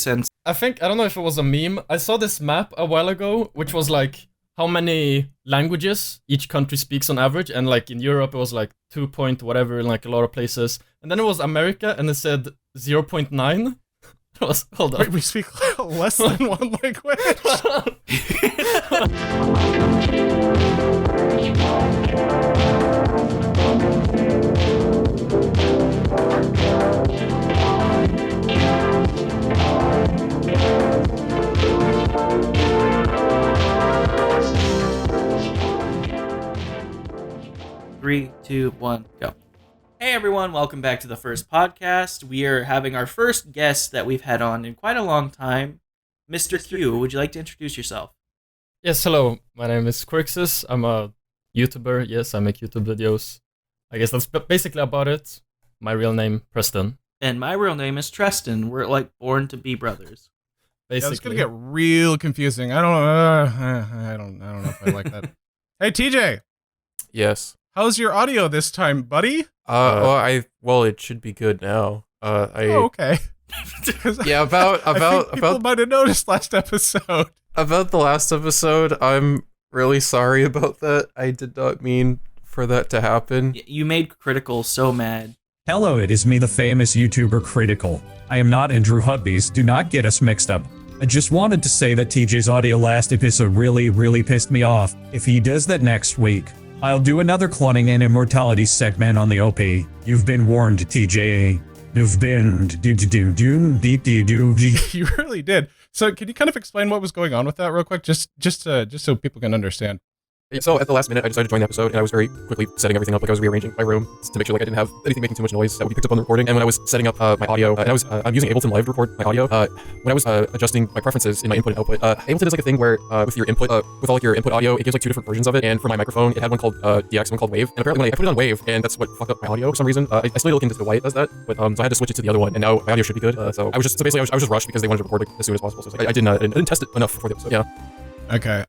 sense. I don't know if it was a meme. I saw this map a while ago, which was like how many languages each country speaks on average. And like in Europe, it was like 2 point whatever in like a lot of places. And then it was America and it said 0.9. Hold on. Wait, we speak less than one language? 3, 2, 1, go. Hey everyone, welcome back to the first podcast. We are having our first guest that we've had on in quite a long time. Mr. Q, would you like to introduce yourself? Yes, hello. My name is Querxes. I'm a YouTuber. Yes, I make YouTube videos. I guess that's basically about it. My real name, Preston. And my real name is Preston. We're like born to be brothers. Yeah, it's gonna get real confusing. I don't know if I like that. Hey TJ, Yes. how's your audio this time, buddy? Well, it should be good now. Okay. Yeah, about people might have noticed last episode. about the last episode. I'm really sorry about that. I did not mean for that to happen. You made Critical so mad. Hello, it is me, the famous YouTuber Critical. I am not Andrew Hubbies, do not get us mixed up. I just wanted to say that TJ's audio last episode really pissed me off. If he does that next week, I'll do another cloning and immortality segment on the OP. You've been warned, TJ. You've been You really did. So can you kind of explain what was going on with that real quick, just so people can understand? So at the last minute, I decided to join the episode, and I was very quickly setting everything up. Like I was rearranging my room to make sure like I didn't have anything making too much noise that would be picked up on the recording. And when I was setting up my audio, and I'm using Ableton Live to record my audio. When I was adjusting my preferences in my input and output, Ableton is like a thing where with your input, with all like your input audio, it gives like 2 different versions of it. And for my microphone, it had one called DX, one called Wave. And apparently when I put it on Wave, and that's what fucked up my audio for some reason. I still need to look into why it does that, but so I had to switch it to the other one, and now my audio should be good. So basically I was just rushed because they wanted to record it as soon as possible. So I didn't test it enough before the episode. Yeah. Okay,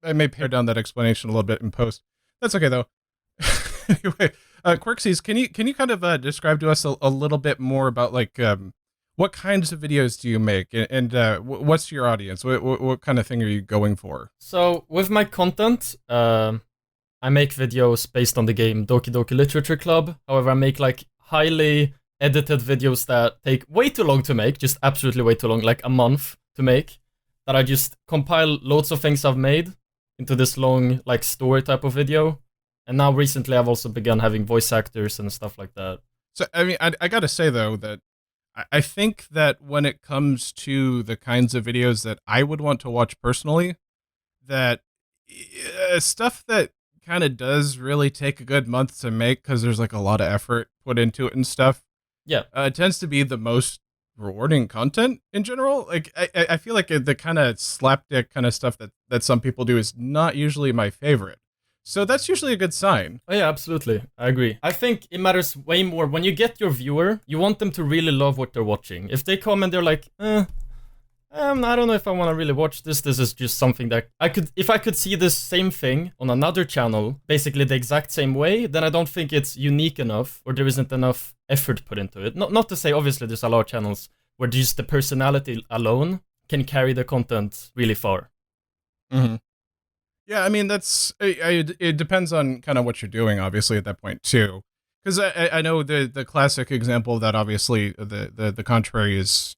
I may pare down that explanation a little bit in post. That's okay though. Anyway, Querxes, can you kind of describe to us a little bit more about like what kinds of videos do you make, and what's your audience? What kind of thing are you going for? So with my content, I make videos based on the game Doki Doki Literature Club. However, I make like highly edited videos that take way too long to make, just absolutely way too long, like a month to make, that I just compile loads of things I've made into this long like story type of video. And now recently I've also begun having voice actors and stuff like that. So I mean, I gotta say though that I think that when it comes to the kinds of videos that I would want to watch personally, that stuff that kind of does really take a good month to make because there's like a lot of effort put into it and stuff. Yeah, it tends to be the most rewarding content in general. Like I feel like the kind of slapdick kind of stuff that some people do is not usually my favorite. So that's usually a good sign. Oh yeah, absolutely. I agree. I think it matters way more when you get your viewer, you want them to really love what they're watching. If they come and they're like, I don't know if I want to really watch this. This is just something that if I could see this same thing on another channel, basically the exact same way, then I don't think it's unique enough or there isn't enough effort put into it. Not to say, obviously, there's a lot of channels where just the personality alone can carry the content really far. Mm-hmm. Yeah, I mean, it depends on kind of what you're doing, obviously, at that point, too. Because I know the classic example of that, obviously, the contrary is,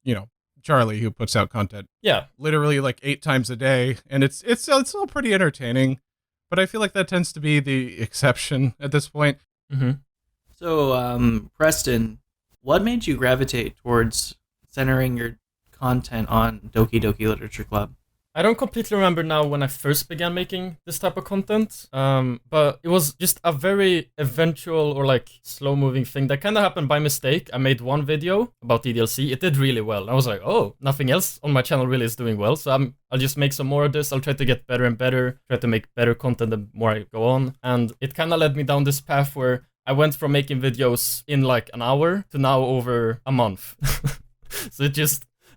Charlie, who puts out content. Yeah. Literally like 8 times a day, and it's still pretty entertaining, but I feel like that tends to be the exception at this point. Mm-hmm. So, Preston, what made you gravitate towards centering your content on Doki Doki Literature Club? I don't completely remember now when I first began making this type of content, but it was just a very eventual or like slow-moving thing that kind of happened by mistake. I made one video about DDLC. It did really well. I was like, oh, nothing else on my channel really is doing well, so I'll just make some more of this. I'll try to get better and better, try to make better content the more I go on. And it kind of led me down this path where I went from making videos in like an hour to now over a month. So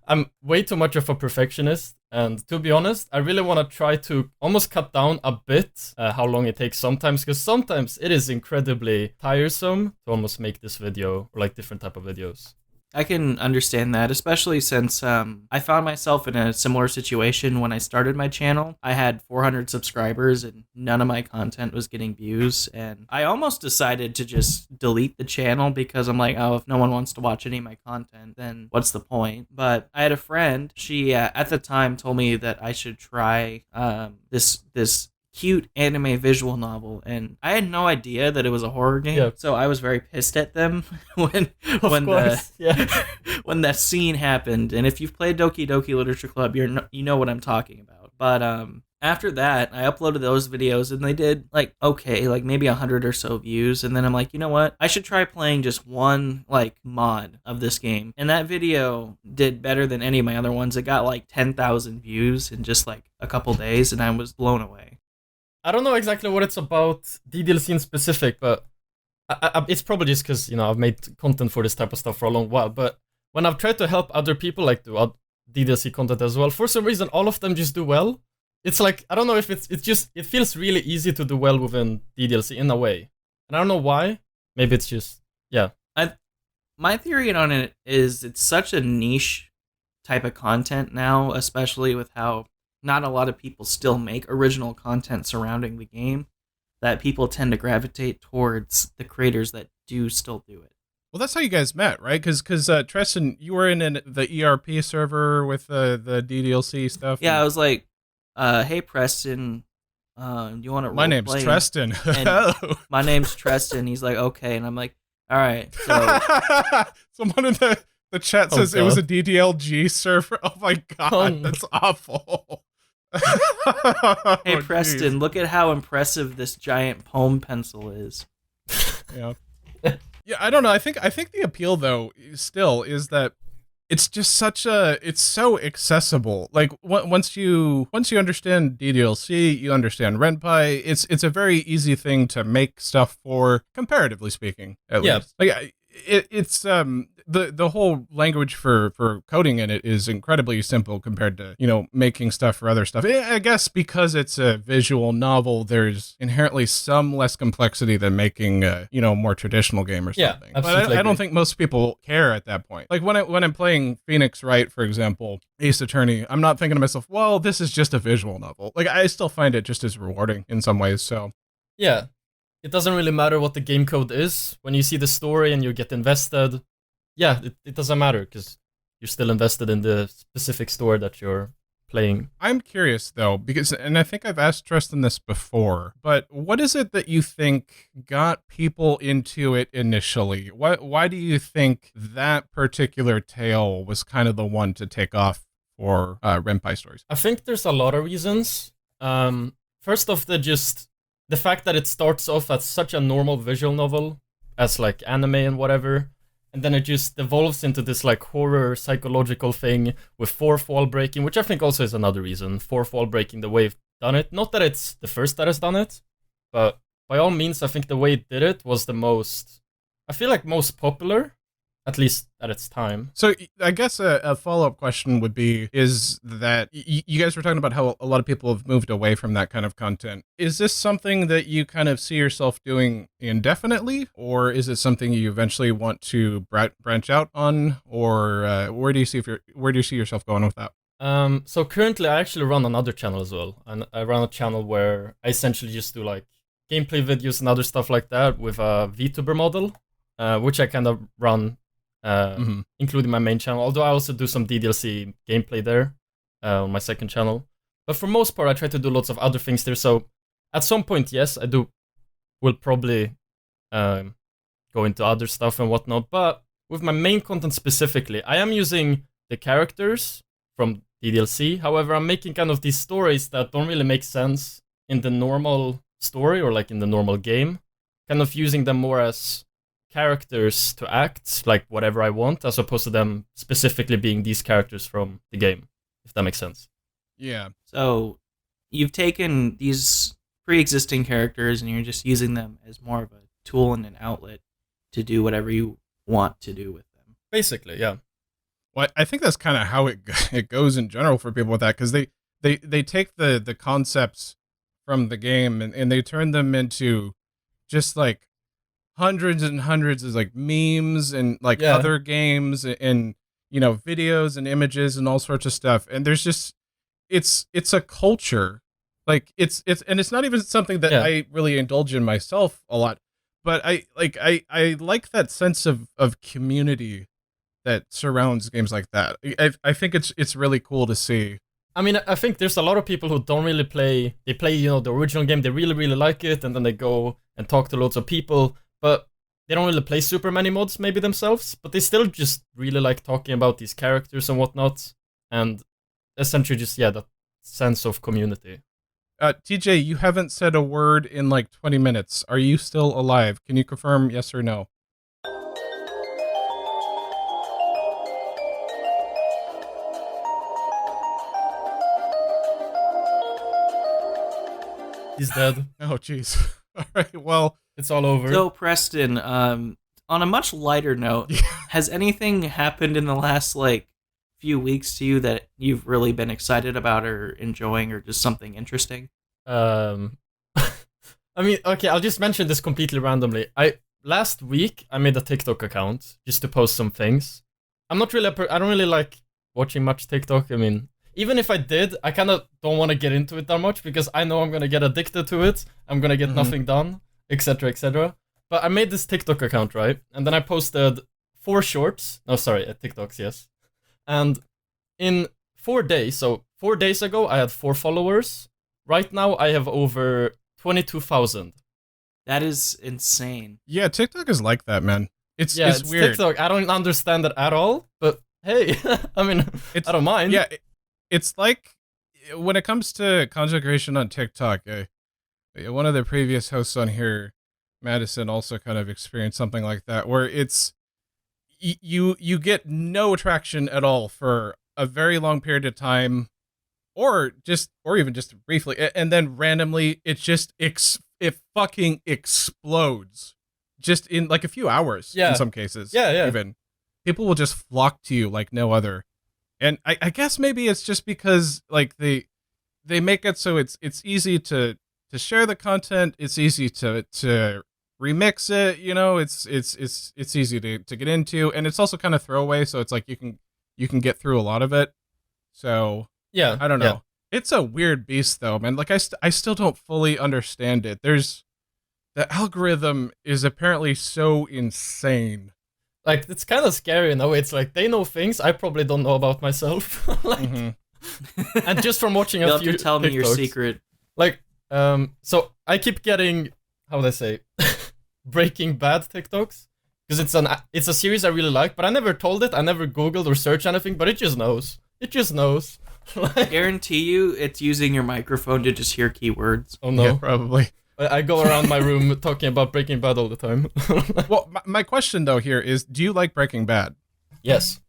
I'm way too much of a perfectionist. And to be honest, I really want to try to almost cut down a bit how long it takes sometimes, because sometimes it is incredibly tiresome to almost make this video or like different type of videos. I can understand that, especially since I found myself in a similar situation when I started my channel. I had 400 subscribers and none of my content was getting views, and I almost decided to just delete the channel because I'm like, oh, if no one wants to watch any of my content, then what's the point? But I had a friend, she at the time told me that I should try this cute anime visual novel, and I had no idea that it was a horror game. Yeah. So I was very pissed at them when Of course, yeah. when that scene happened. And if you've played Doki Doki Literature Club, you know what I'm talking about. But after that, I uploaded those videos and they did like okay, like maybe 100 or so views. And then I'm like, you know what? I should try playing just one like mod of this game. And that video did better than any of my other ones. It got like 10,000 views in just like a couple days, and I was blown away. I don't know exactly what it's about, DDLC in specific, but it's probably just because, I've made content for this type of stuff for a long while. But when I've tried to help other people, like do DDLC content as well, for some reason, all of them just do well. It's like, I don't know if it feels really easy to do well within DDLC in a way. And I don't know why. Maybe it's just, yeah. My theory on it is it's such a niche type of content now, especially with how not a lot of people still make original content surrounding the game, that people tend to gravitate towards the creators that do still do it. Well, that's how you guys met, right? Because Preston, you were in the ERP server with the DDLC stuff. Yeah, I was like, hey, Preston, you want to My name's Treston. My name's Treston. He's like, okay. And I'm like, all right. So someone in the chat says it was a DDLG server. Oh, my God. That's awful. Hey, Preston, look at how impressive this giant poem pencil is. Yeah. Yeah, I don't know. I think the appeal though still is that it's just it's so accessible. Like once you understand DDLC, you understand Renpai. It's a very easy thing to make stuff for, comparatively speaking, at least. Like it's the whole language for coding in it is incredibly simple compared to making stuff for other stuff. I guess because it's a visual novel, there's inherently some less complexity than making a more traditional game or something. Yeah, but I don't think most people care at that point. Like when I'm playing Phoenix Wright, for example, Ace Attorney, I'm not thinking to myself, well, this is just a visual novel. Like I still find it just as rewarding in some ways. So yeah. It doesn't really matter what the game code is. When you see the story and you get invested, yeah, it doesn't matter because you're still invested in the specific story that you're playing. I'm curious though, and I think I've asked Tristan this before, but what is it that you think got people into it initially? Why do you think that particular tale was kind of the one to take off for Renpai stories? I think there's a lot of reasons. First off, the fact that it starts off as such a normal visual novel, as like anime and whatever, and then it just evolves into this like horror psychological thing with fourth wall breaking, which I think also is another reason. Fourth wall breaking, the way it's done it. Not that it's the first that has done it, but by all means, I think the way it did it was most popular, at least at its time. So I guess a follow-up question would be, is that you guys were talking about how a lot of people have moved away from that kind of content. Is this something that you kind of see yourself doing indefinitely, or is it something you eventually want to branch out on, or where do you see yourself going with that? So currently I actually run another channel as well, and I run a channel where I essentially just do like gameplay videos and other stuff like that with a VTuber model, which I kind of run including my main channel, although I also do some DDLC gameplay there on my second channel. But for most part, I try to do lots of other things there. So at some point, yes, will probably go into other stuff and whatnot. But with my main content specifically, I am using the characters from DDLC. However, I'm making kind of these stories that don't really make sense in the normal story or like in the normal game. Kind of using them more as characters to act like whatever I want, as opposed to them specifically being these characters from the game, if that makes sense. Yeah. So you've taken these pre-existing characters and you're just using them as more of a tool and an outlet to do whatever you want to do with them. Basically, yeah. Well, I think that's kind of how it goes in general for people with that, because they take the concepts from the game and they turn them into just like hundreds and hundreds of like memes and like Yeah. other games and videos and images and all sorts of stuff. And there's just it's a culture. Like it's not even something that Yeah. I really indulge in myself a lot, but I like that sense of community that surrounds games like that. I think it's really cool to see. I mean, I think there's a lot of people who don't really play. They play, the original game. They really, really like it, and then they go and talk to loads of people. But they don't really play super many mods, maybe themselves. But they still just really like talking about these characters and whatnot, and essentially just that sense of community. TJ, you haven't said a word in like 20 minutes. Are you still alive? Can you confirm yes or no? He's dead. Oh, jeez. All right. Well, It's all over. So, Preston, on a much lighter note, has anything happened in the last few weeks to you that you've really been excited about or enjoying, or just something interesting? I mean, okay, I'll just mention this completely randomly. Last week I made a TikTok account just to post some things. I'm not really I don't really like watching much TikTok. I mean, even if I did, I kind of don't want to get into it that much because I know I'm gonna get addicted to it. I'm gonna get nothing done, etc., etc. But I made this TikTok account, right? And then I posted 4 shorts. No, sorry, TikToks, yes. And in 4 days, so 4 days ago, I had 4 followers. Right now, I have over 22,000. That is insane. yeah, TikTok is like that, man. It's It's weird. TikTok. I don't understand it at all, but hey, I mean, I don't mind. Yeah, it's like when it comes to content creation on TikTok, one of the previous hosts on here, Madison, also kind of experienced something like that, where it's you get no traction at all for a very long period of time, or even just briefly, and then randomly it just it fucking explodes, just in like a few hours. Yeah. In some cases, Yeah. even people will just flock to you like no other. And I guess maybe it's just because like they make it so it's easy to share the content, it's easy to remix it, it's easy to get into, and it's also kind of throwaway, so it's like you can get through a lot of it. So Yeah. I don't know. It's a weird beast though, man. Like I still don't fully understand it. The algorithm is apparently so insane. Like, it's kind of scary in a way. It's like they know things I probably don't know about myself. Mhm. And just from watching You'll a have few to tell me your TikToks. secret. Like, so I keep getting, how would I say, Breaking Bad TikToks, because it's a series I really like, but I never told it. I never Googled or searched anything, but it just knows. It just knows. Like, Guarantee you, it's using your microphone to just hear keywords. oh no. Yeah, probably. I go around my room talking about Breaking Bad all the time. Well, my question though here is, do you like Breaking Bad? Yes.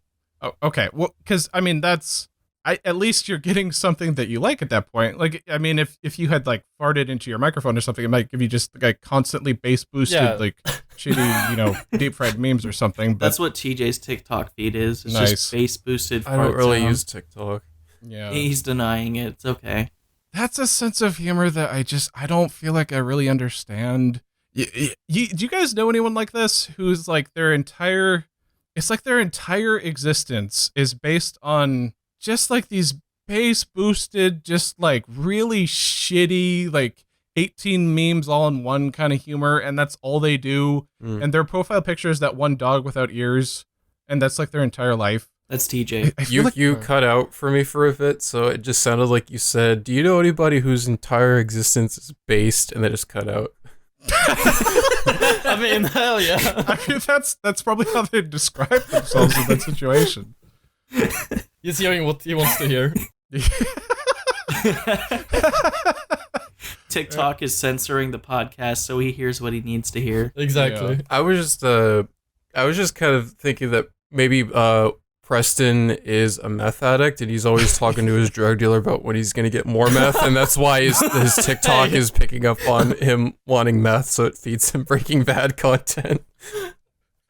Oh, okay. Well, because I mean, at least you're getting something that you like at that point. Like, I mean, if you had like farted into your microphone or something, it might give you just like constantly bass boosted, Yeah. like shitty, deep fried memes or something. But That's what TJ's TikTok feed is. It's Nice. just bass boosted. I don't fart really sound. use TikTok. yeah, He's denying it. It's okay. that's a sense of humor that I don't feel like I really understand. Do you guys know anyone like this who's like their entire existence is based on just like these bass boosted, just like really shitty, like 18 memes all in one kind of humor, and that's all they do. And their profile picture is that one dog without ears, and that's like their entire life. That's TJ. I feel like You cut out for me for a bit, so it just sounded like you said, "Do you know anybody whose entire existence is based?" And they just cut out. I mean, hell yeah. I mean, that's probably how they describe themselves in that situation. He's hearing what he wants to hear. TikTok is censoring the podcast, so he hears what he needs to hear. Exactly. Yeah. I was just kind of thinking that maybe Preston is a meth addict, and he's always talking to his drug dealer about when he's gonna get more meth, and that's why his TikTok is picking up on him wanting meth, so it feeds him Breaking Bad content.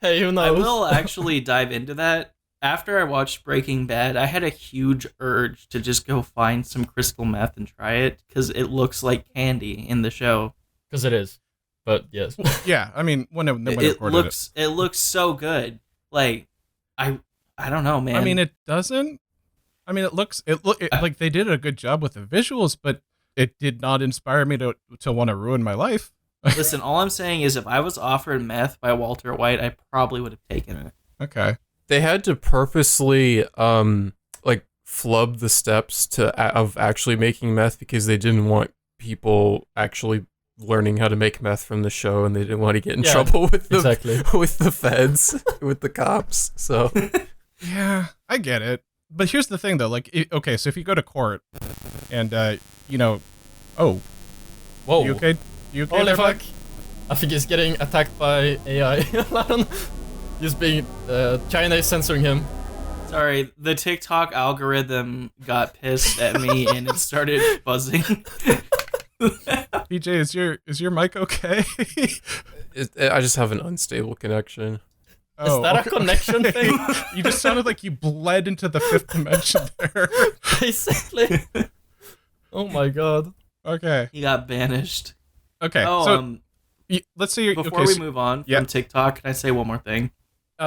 Hey, who knows? I will actually dive into that. After I watched Breaking Bad, I had a huge urge to just go find some crystal meth and try it, because it looks like candy in the show. Because it is. But yes. Yeah, I mean, when they It recorded looks so good. Like I don't know, man. I mean, it doesn't. I mean, like they did a good job with the visuals, but it did not inspire me to want to ruin my life. Listen, all I'm saying is if I was offered meth by Walter White, I probably would have taken it. Okay. They had to purposely like flub the steps of actually making meth because they didn't want people actually learning how to make meth from the show, and they didn't want to get in trouble with the feds, with the cops. So yeah, I get it. But here's the thing, though. Like, okay, so if you go to court, and oh, Whoa. you okay? You okay? Holy there, fuck. bud? I think he's getting attacked by AI. I don't know. He's being China is censoring him. Sorry, the TikTok algorithm got pissed at me and it started buzzing. PJ, is your mic okay? I just have an unstable connection. Is that a connection thing? You just sounded like you bled into the fifth dimension there. Basically. Oh my god. Okay. He got banished. Okay. Oh, so let's say before we move on from TikTok, can I say one more thing?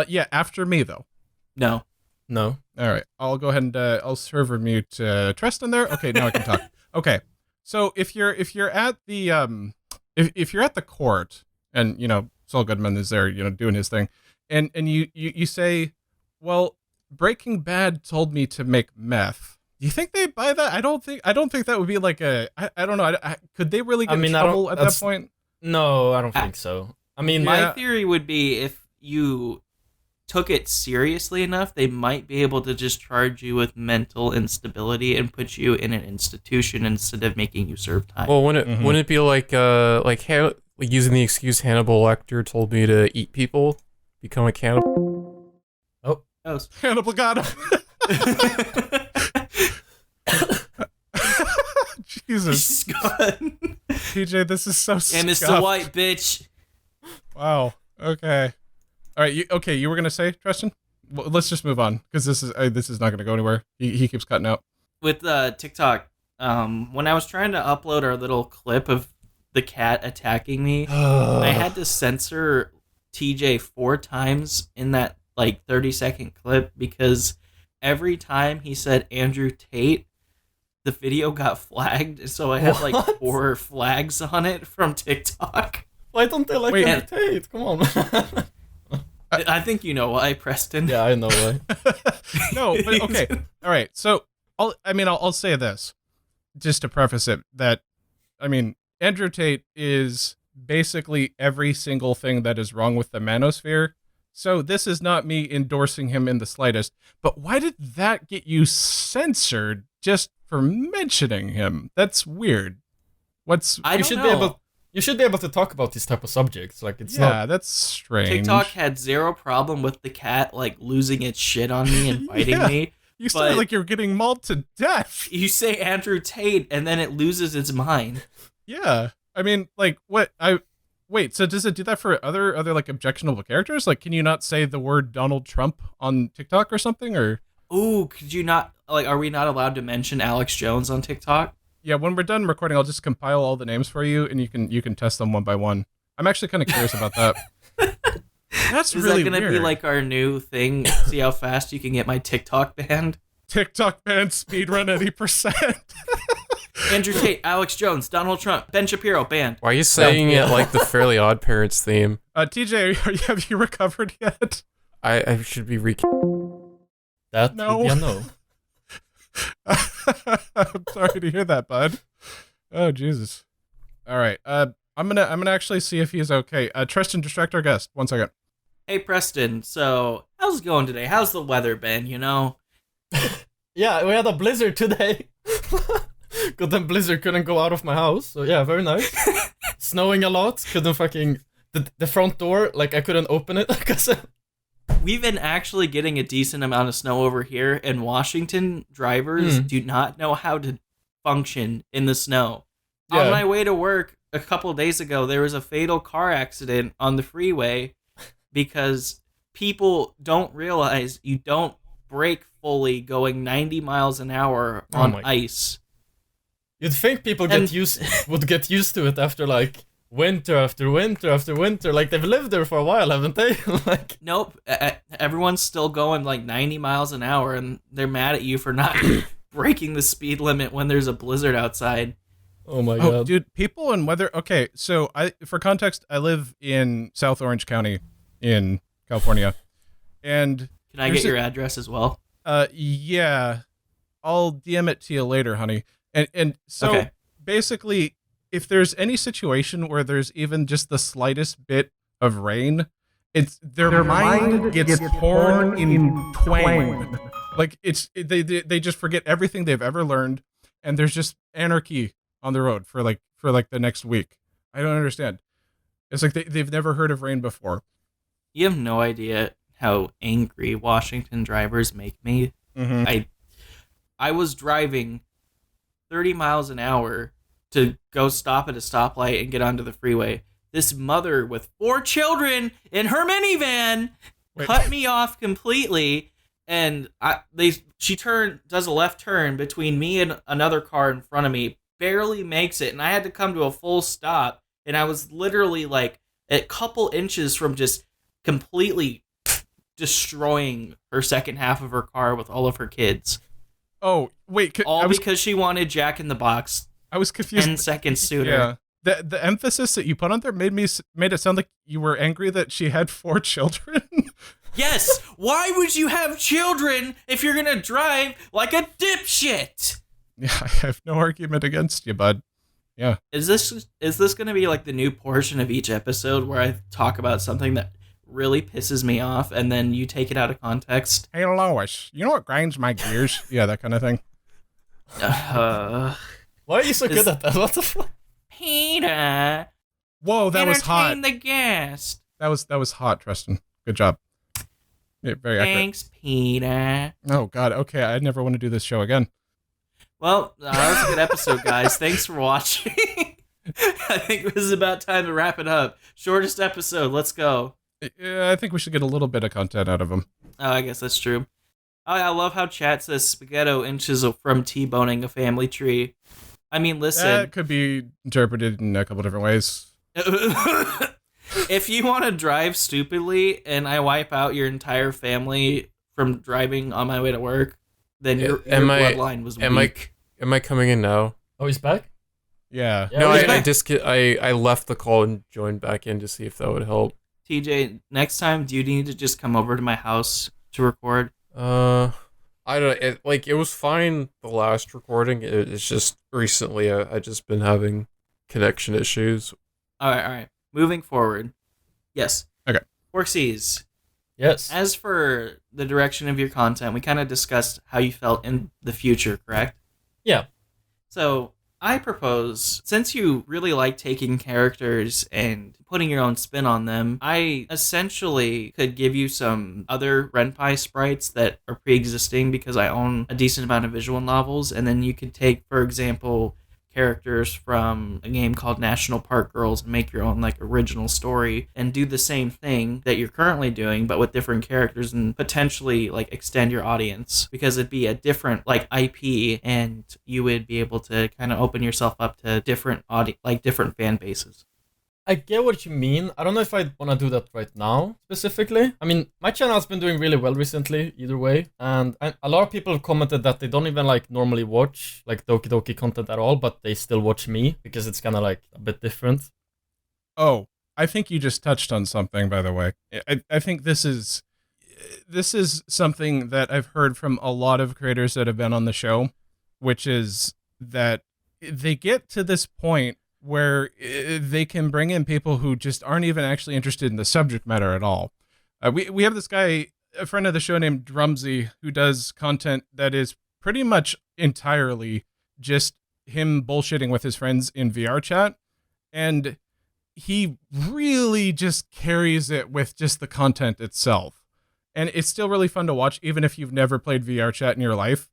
Yeah, after me though. No. No. All right. I'll go ahead and I'll server mute Preston there. Okay, now I can talk. Okay. So if you're at the if you're at the court and Saul Goodman is there, doing his thing, and you say, well, Breaking Bad told me to make meth. Do you think they buy that? I don't think that would be like I don't know. Could they really get in trouble at that point? No, I don't think so. I mean, my theory would be if you took it seriously enough, they might be able to just charge you with mental instability and put you in an institution instead of making you serve time. Well, wouldn't it be like using the excuse Hannibal Lecter told me to eat people, become a cannibal? Oh, Hannibal got him. Jesus. PJ, this is so scuffed. And Mr. White, bitch. Wow. Okay. All right. You were gonna say, Preston? Well, let's just move on because this is not gonna go anywhere. He keeps cutting out. With TikTok, when I was trying to upload our little clip of the cat attacking me, I had to censor TJ 4 times in that 30-second clip because every time he said Andrew Tate, the video got flagged, so I had 4 flags on it from TikTok. Why don't they like Andrew Tate? Come on. I think you know why, Preston. Yeah, I know why. No, but okay. All right. So I'll say this just to preface it that Andrew Tate is basically every single thing that is wrong with the manosphere. So this is not me endorsing him in the slightest. But why did that get you censored just for mentioning him? That's weird. You should be able to talk about these type of subjects. That's strange. TikTok had zero problem with the cat losing its shit on me and biting me. You sound like you're getting mauled to death. You say Andrew Tate and then it loses its mind. Yeah. Wait, so does it do that for other objectionable characters? Can you not say the word Donald Trump on TikTok or something? Or could you not are we not allowed to mention Alex Jones on TikTok? Yeah, when we're done recording, I'll just compile all the names for you, and you can test them one by one. I'm actually kind of curious about that. That's Is really that weird. be our new thing? See how fast you can get my TikTok banned? TikTok banned, speedrun 80%. Andrew Tate, Alex Jones, Donald Trump, Ben Shapiro banned. Why are you saying it like the Fairly Odd Parents theme? TJ, have you recovered yet? I should be That no. would be a no. I'm sorry to hear that, bud. Oh Jesus! All right, I'm gonna actually see if he's okay. Tristan, distract our guest. 1 second. Hey Preston, so how's it going today? How's the weather been? Yeah, we had a blizzard today. Good then blizzard couldn't go out of my house. So yeah, very nice. Snowing a lot. Couldn't fucking the front door I couldn't open it because. We've been actually getting a decent amount of snow over here, and Washington drivers do not know how to function in the snow. Yeah. On my way to work a couple of days ago, there was a fatal car accident on the freeway because people don't realize you don't brake fully going 90 miles an hour on ice. You'd think people would get used to it after winter after winter after winter. Like they've lived there for a while, haven't they? Like Nope. Everyone's still going like 90 miles an hour, and they're mad at you for not breaking the speed limit when there's a blizzard outside. oh my Oh, god. dude, people and weather. Okay, so for context, I live in South Orange County in California, and Can I get your address as well? yeah, I'll DM it to you later, honey. And so Okay. basically, if there's any situation where there's even just the slightest bit of rain, it's their mind gets torn in twain. Like they just forget everything they've ever learned, and there's just anarchy on the road for the next week. I don't understand. It's like they've never heard of rain before. You have no idea how angry Washington drivers make me. Mm-hmm. I was driving 30 miles an hour to go stop at a stoplight and get onto the freeway. This mother with 4 children in her minivan cut me off completely, and she does a left turn between me and another car in front of me, barely makes it, and I had to come to a full stop, and I was literally like a couple inches from just completely destroying her second half of her car with all of her kids. Oh wait, Because she wanted Jack in the Box I was confused. 10 seconds sooner. Yeah. The emphasis that you put on there made it sound like you were angry that she had 4 children. Yes! Why would you have children if you're gonna drive like a dipshit? Yeah, I have no argument against you, bud. Yeah. Is this gonna be like the new portion of each episode where I talk about something that really pisses me off and then you take it out of context? Hey Lois, you know what grinds my gears? Yeah, that kind of thing. Why are you so good at that? What the fuck? Peter, Whoa, that was hot. entertain the guest. That was hot, Preston. Good job. Yeah, very accurate. Thanks, Peter. Oh God. Okay, I never want to do this show again. Well, that was a good episode, guys. Thanks for watching. I think this is about time to wrap it up. Shortest episode. Let's go. Yeah, I think we should get a little bit of content out of them. Oh, I guess that's true. Oh, I love how chat says Spaghetto inches from T-boning a family tree. I mean, listen. That could be interpreted in a couple different ways. If you want to drive stupidly and I wipe out your entire family from driving on my way to work, then your bloodline was weak. Am I coming in now? Oh, he's back? Yeah. Yeah, No, he's I back. I left the call and joined back in to see if that would help. TJ, next time, do you need to just come over to my house to record? I don't. It was fine the last recording. It's just recently I just been having connection issues. All right. Moving forward. Yes. Okay. Querxes, Yes. as for the direction of your content, we kind of discussed how you felt in the future, correct? Yeah. So I propose, since you really like taking characters and putting your own spin on them, I essentially could give you some other Ren'Py sprites that are pre-existing because I own a decent amount of visual novels, and then you could take, for example, characters from a game called National Park Girls and make your own like original story and do the same thing that you're currently doing but with different characters and potentially like extend your audience because it'd be a different like IP and you would be able to kind of open yourself up to different different fan bases. I get what you mean. I don't know if I want to do that right now, specifically. I mean, my channel has been doing really well recently, either way. And a lot of people have commented that they don't even, like, normally watch, like, Doki Doki content at all, but they still watch me, because it's kind of, like, a bit different. Oh, I think you just touched on something, by the way. I think this is something that I've heard from a lot of creators that have been on the show, which is that they get to this point where they can bring in people who just aren't even actually interested in the subject matter at all. We have this guy, a friend of the show named Drumsy, who does content that is pretty much entirely just him bullshitting with his friends in VR chat. And he really just carries it with just the content itself. And it's still really fun to watch, even if you've never played VR chat in your life.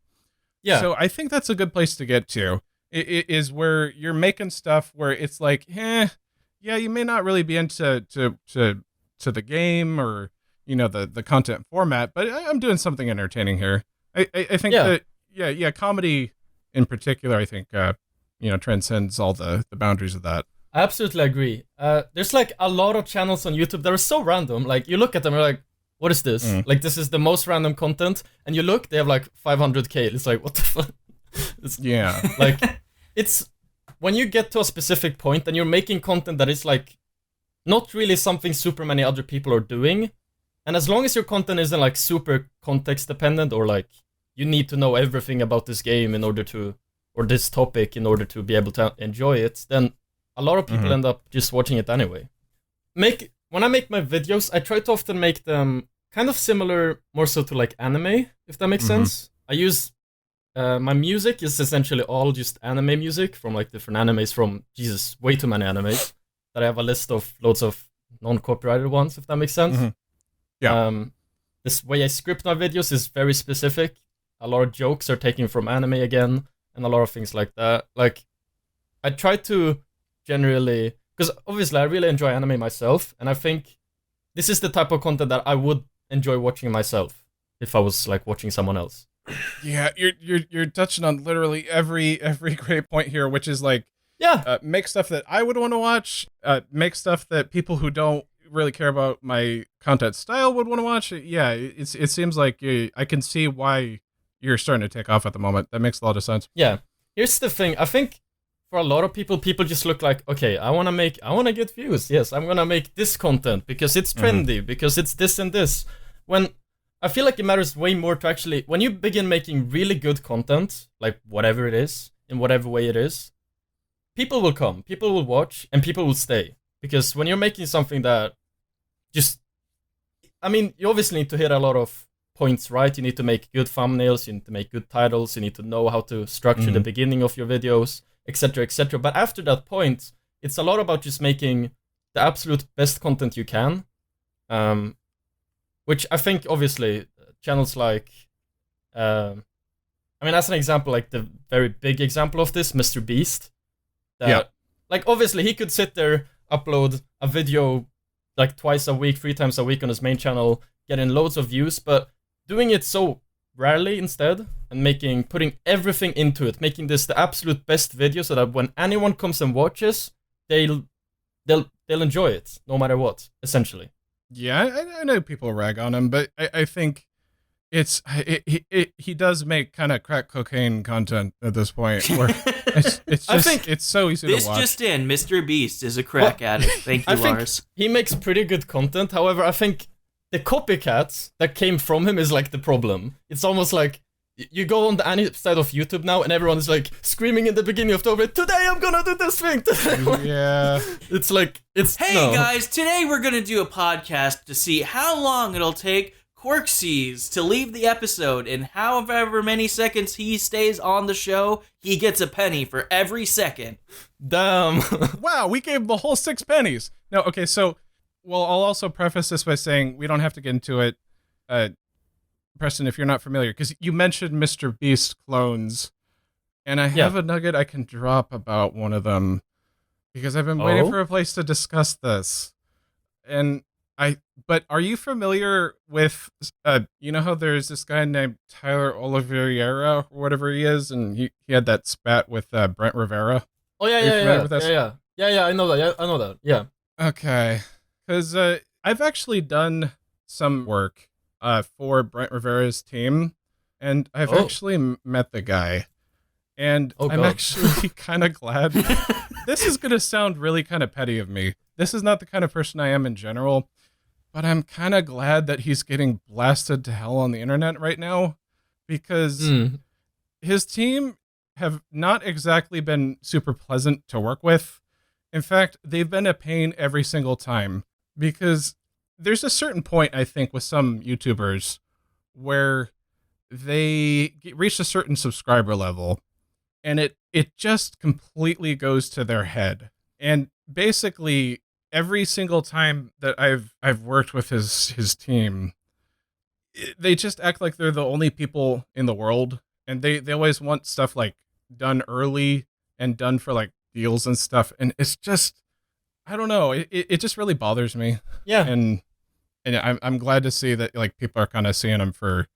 Yeah. So I think that's a good place to get to. It is where you're making stuff where it's like, yeah, you may not really be into the game or, you know, the content format, but I'm doing something entertaining here. I think that, comedy in particular, I think, transcends all the boundaries of that. I absolutely agree. There's like a lot of channels on YouTube that are so random. Like you look at them, you're like, what is this? Like this is the most random content, and you look, they have like 500k. It's like, what the fuck? Yeah. Like, it's when you get to a specific point and you're making content that is like not really something super many other people are doing, and as long as your content isn't like super context dependent or like you need to know everything about this game in order to, or this topic in order to be able to enjoy it, then a lot of people end up just watching it anyway. When I make my videos, I try to often make them kind of similar, more so to like anime, if that makes sense. I use my music is essentially all just anime music from like different animes from way too many animes that I have a list of loads of non-copyrighted ones, if that makes sense. Yeah. This way I script my videos is very specific. A lot of jokes are taken from anime again, and a lot of things like that. Like, I try to generally, because obviously I really enjoy anime myself, and I think this is the type of content that I would enjoy watching myself if I was like watching someone else. Yeah, you're touching on literally every great point here, which is like, make stuff that I would want to watch, make stuff that people who don't really care about my content style would want to watch. Yeah, it seems like I can see why you're starting to take off at the moment. That makes a lot of sense. Yeah. Here's the thing. I think for a lot of people just look like, okay, I want to get views. Yes, I'm going to make this content because it's trendy, because it's this and this. When I feel like it matters way more to actually, when you begin making really good content, like whatever it is, in whatever way it is, people will come, people will watch, and people will stay. Because when you're making something that just, I mean, you obviously need to hit a lot of points, right? You need to make good thumbnails, you need to make good titles, you need to know how to structure the beginning of your videos, etc., etc. But after that point, it's a lot about just making the absolute best content you can. Which I think, obviously, channels like, I mean, as an example, like the very big example of this, Mr. Beast. Like, obviously, he could sit there, upload a video like twice a week, 3 times a week on his main channel, getting loads of views, but doing it so rarely instead, and putting everything into it, making this the absolute best video so that when anyone comes and watches, they'll enjoy it, no matter what, essentially. Yeah, I know people rag on him, but I think he does make kind of crack cocaine content at this point, where it's just, I think it's so easy to watch. This just in, Mr. Beast is a crack addict. Thank you, Lars. He makes pretty good content. However, I think the copycats that came from him is like the problem. It's almost like you go on the anime side of YouTube now, and everyone is like screaming in the beginning of the video, "Today I'm gonna do this thing." Yeah, it's like Hey guys, today we're gonna do a podcast to see how long it'll take Querxes to leave the episode, and however many seconds he stays on the show, he gets a penny for every second. Damn. Wow, we gave him the whole 6 pennies. No, okay, so, well, I'll also preface this by saying we don't have to get into it, Preston, if you're not familiar, because you mentioned Mr. Beast clones, and I have a nugget I can drop about one of them, because I've been waiting for a place to discuss this. But are you familiar with, you know how there's this guy named Tyler Oliveira, or whatever he is, and he had that spat with Brent Rivera? Oh, yeah, I know that, yeah. Okay, because I've actually done some work for Brent Rivera's team, and I've actually met the guy, and I'm actually kind of glad. This is going to sound really kind of petty of me. This is not the kind of person I am in general, but I'm kind of glad that he's getting blasted to hell on the internet right now, because his team have not exactly been super pleasant to work with. In fact, they've been a pain every single time, because there's a certain point, I think, with some YouTubers where they reach a certain subscriber level, and it just completely goes to their head. And basically, every single time that I've worked with his team, they just act like they're the only people in the world, and they always want stuff like done early and done for like deals and stuff, and it's just, I don't know, it just really bothers me. Yeah. And I'm glad to see that like people are kind of seeing him for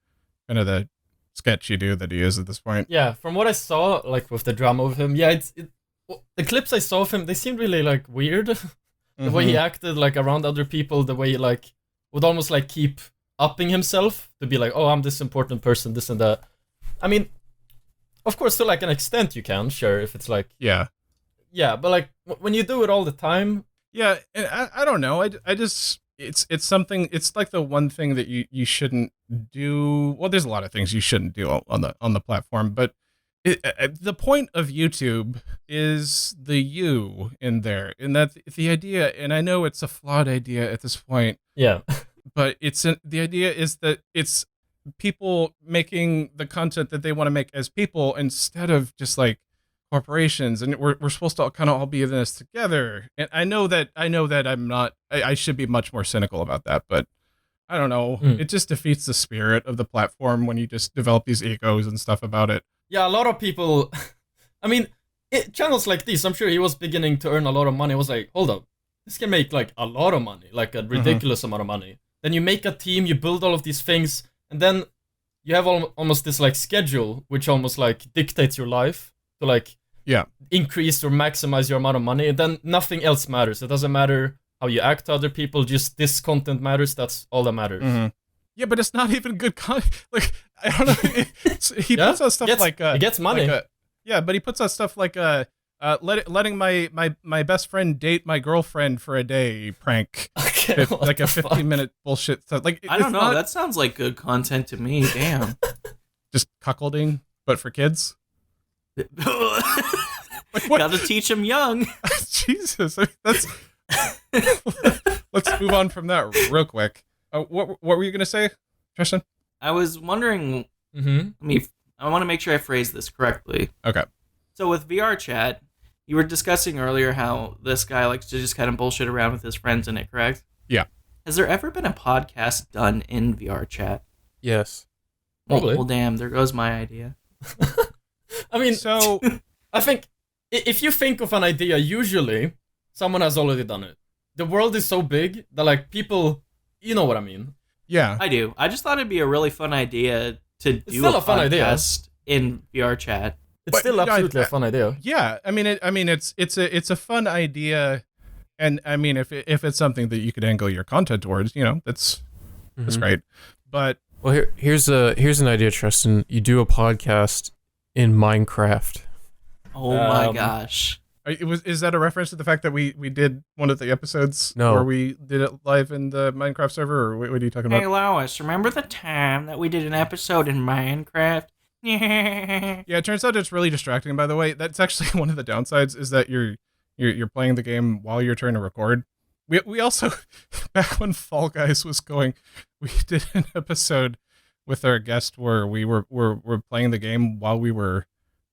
kind of the sketchy dude that he is at this point. Yeah, from what I saw, like with the drama with him, the clips I saw of him, they seemed really like weird. The way he acted like around other people, the way he like would almost like keep upping himself to be like, oh, I'm this important person, this and that. I mean, of course, to like an extent you can, sure, if it's like Yeah. yeah, but like when you do it all the time, Yeah, and I don't know. I just it's something. It's like the one thing that you shouldn't do. Well, there's a lot of things you shouldn't do on the platform, but the point of YouTube is the you in there, and that the idea. And I know it's a flawed idea at this point, yeah. but the idea is that it's people making the content that they want to make as people instead of just like corporations, and we're supposed to kind of all be in this together. And I know that I'm not. I should be much more cynical about that, but I don't know. It just defeats the spirit of the platform when you just develop these egos and stuff about it. Yeah, a lot of people. I mean, channels like this, I'm sure he was beginning to earn a lot of money. I was like, hold up, this can make like a lot of money, like a ridiculous amount of money. Then you make a team, you build all of these things, and then you have almost this like schedule, which almost like dictates your life to like increase or maximize your amount of money. And then nothing else matters. It doesn't matter how you act to other people. Just this content matters. That's all that matters. Yeah, but it's not even good content. Like, I don't know. He puts out stuff like he gets money. But he puts out stuff like letting my best friend date my girlfriend for a day prank. Okay, like a 15-minute bullshit stuff. Like, I don't know. That sounds like good content to me. Damn. Just cuckolding, but for kids. Like, gotta teach them young. Jesus, I mean, that's. Let's move on from that real quick. What were you gonna say, Tristan? I was wondering. I want to make sure I phrase this correctly. Okay. So with VR chat, you were discussing earlier how this guy likes to just kind of bullshit around with his friends in it, correct? Yeah. Has there ever been a podcast done in VR chat? Yes. Probably. Well, damn, there goes my idea. I mean, So I think if you think of an idea, usually someone has already done it. The world is so big that like people, you know what I mean. yeah, I do. I just thought it'd be a really fun idea to do still a a fun idea. podcast in VR chat. It's But, still you know, absolutely a fun idea. yeah. I mean, it's a fun idea, and I mean, if it's something that you could angle your content towards, you know, that's great. But Well, here's an idea, Tristan. You do a podcast in Minecraft. Oh my gosh. is that a reference to the fact that we did one of the episodes No. where we did it live in the Minecraft server, or what are you talking Hey about? Lois, remember the time that we did an episode in Minecraft? Yeah, it turns out it's really distracting. By the way, that's actually one of the downsides is that you're playing the game while you're trying to record. We also, back when Fall Guys was going, we did an episode with our guest where we were playing the game while we were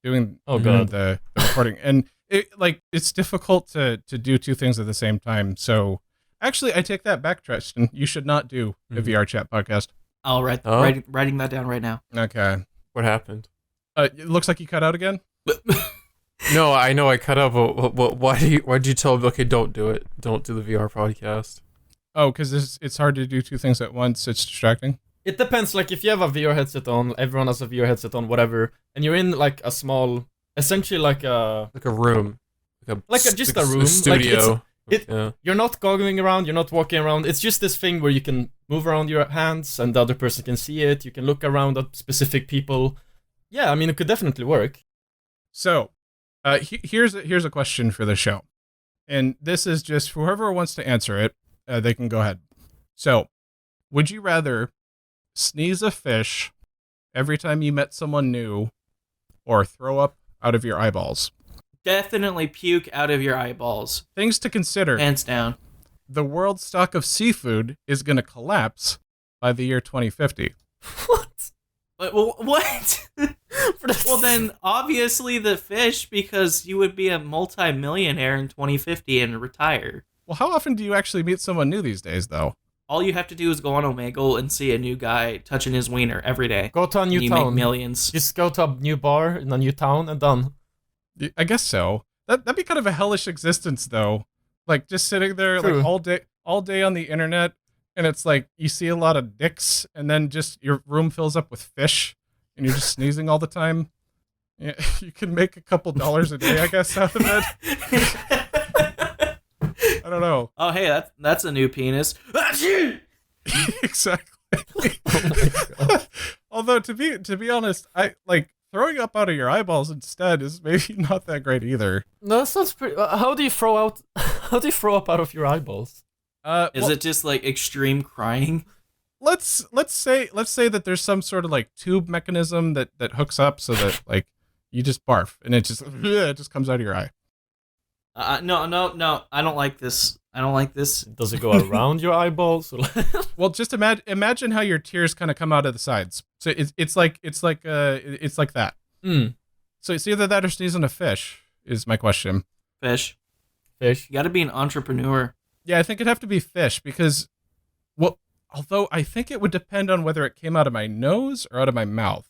doing the recording, and it's difficult to do two things at the same time. So actually, I take that back, Tristan. You should not do a VR chat podcast. I'll writing that down right now. Okay. What happened? It looks like you cut out again. No, I know I cut out, but why'd you tell me, okay, don't do it. Don't do the VR podcast. Oh, because it's hard to do two things at once. It's distracting. It depends. Like if you have a VR headset on, everyone has a VR headset on, whatever, and you're in like a small, essentially like a room. just a room. A studio. Yeah. You're not goggling around, you're not walking around. It's just this thing where you can move around your hands and the other person can see it. You can look around at specific people. Yeah, I mean, it could definitely work. So, here's a question for the show, and this is just for whoever wants to answer it. They can go ahead. So, would you rather sneeze a fish every time you met someone new, or throw up out of your eyeballs? Definitely puke out of your eyeballs. Things to consider. Hands down. The world stock of seafood is going to collapse by the year 2050. What? What? Well, then, obviously the fish, because you would be a multi-millionaire in 2050 and retire. Well, how often do you actually meet someone new these days, though? All you have to do is go on Omegle and see a new guy touching his wiener every day. Go to a new and you town. make millions. Just go to a new bar in a new town and done. I guess so. That'd be kind of a hellish existence, though. Like just sitting there True. like all day on the internet, and it's like you see a lot of dicks, and then just your room fills up with fish, and you're just sneezing all the time. Yeah, you can make a couple dollars a day, I guess, out of it. I don't know. Oh, hey, that's a new penis. Exactly. Although to be honest, I like throwing up out of your eyeballs instead is maybe not that great either. No, that sounds pretty. How do you throw out? How do you throw up out of your eyeballs? Is it just like extreme crying? Let's say that there's some sort of like tube mechanism that hooks up so that like you just barf and it just comes out of your eye. No, I don't like this. I don't like this. Does it go around your eyeballs? Well, just imagine how your tears kind of come out of the sides. So it's like that. Mm. So it's either that or sneezing a fish is my question. Fish. You You got to be an entrepreneur. Yeah, I think it'd have to be fish because, well, although I think it would depend on whether it came out of my nose or out of my mouth.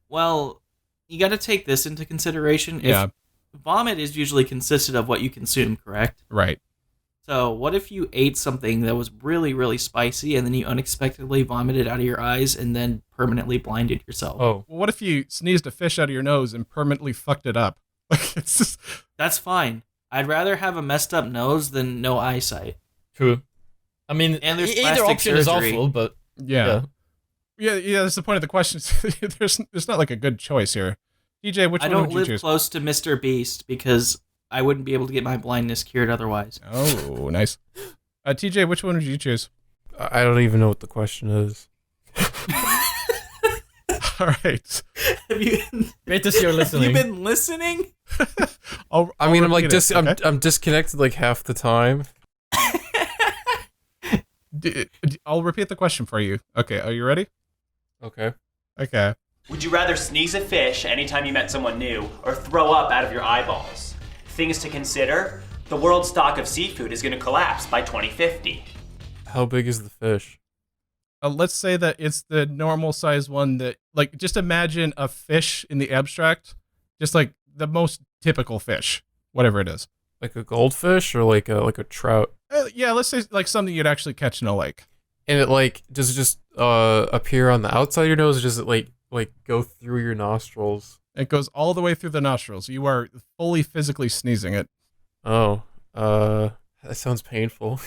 Well, you got to take this into consideration. Yeah. If vomit is usually consisted of what you consume, correct? Right. So what if you ate something that was really, really spicy and then you unexpectedly vomited out of your eyes and then permanently blinded yourself? Oh, Well, what if you sneezed a fish out of your nose and permanently fucked it up? Like it's just That's fine. I'd rather have a messed up nose than no eyesight. true. I mean, And there's either plastic option is surgery. awful, but yeah. That's the point of the question. There's not like a good choice here. DJ, which I one don't would you live choose? close to Mr. Beast because I wouldn't be able to get my blindness cured otherwise. Oh, nice. TJ, which one would you choose? I don't even know what the question is. All right. Have you, great to see you're have listening. you been listening? I'll I'm like repeat it, okay? I'm disconnected like half the time. I'll repeat the question for you. Okay, are you ready? Okay. Okay. Would you rather sneeze a fish anytime you met someone new or throw up out of your eyeballs? Things to consider: the world stock of seafood is going to collapse by 2050. How big is the fish? Let's say that it's the normal size one that, like, just imagine a fish in the abstract, just like the most typical fish, whatever it is. Like a goldfish or like a trout? Yeah, let's say like something you'd actually catch in a lake. And it like does it just appear on the outside of your nose, or does it like go through your nostrils? It goes all the way through the nostrils. You are fully physically sneezing it. Oh, that sounds painful.